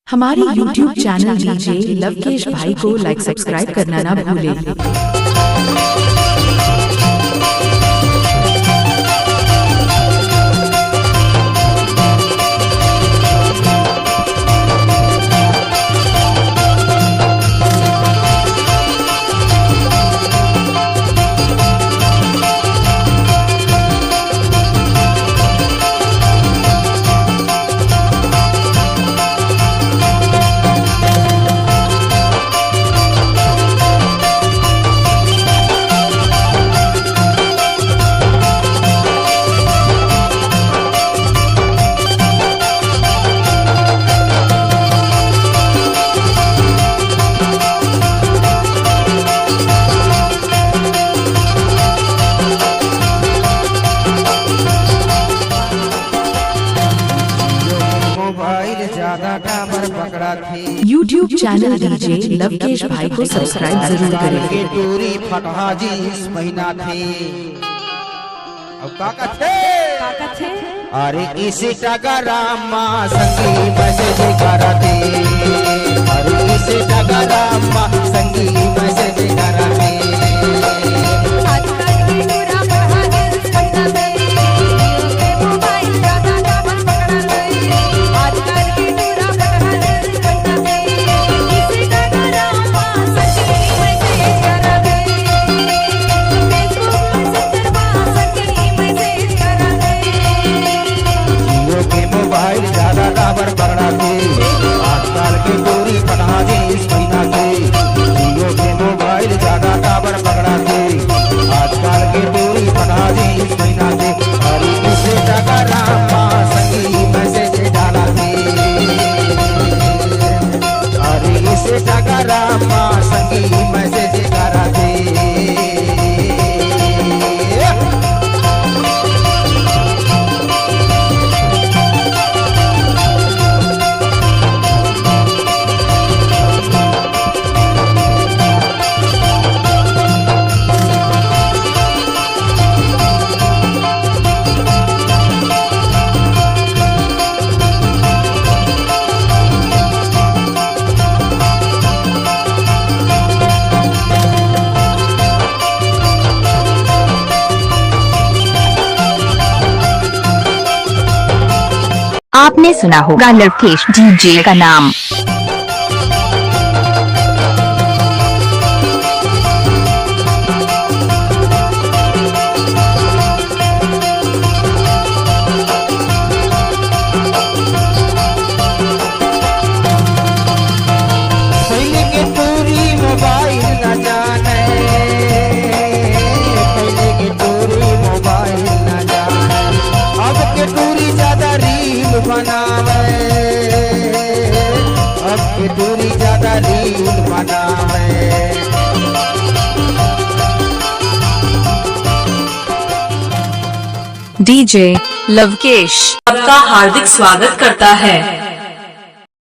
हमारे YouTube channel DJ Lavkesh भाई को लाइक सब्सक्राइब करना ना भूलें। YouTube चैनल डीजे लवकेश भाई को सब्सक्राइब जरूर करें। टूरी फटहा जी इस महीना थे अब काका थे अरे इसी टगरामा संगी मैसेज करते अरे इसी टगरामा संगी मैसेज करते आपने सुना होगा लवकेश डीजे का नाम। दूरी ज्यादा रील बनावे डीजे लवकेश आपका हार्दिक स्वागत करता है।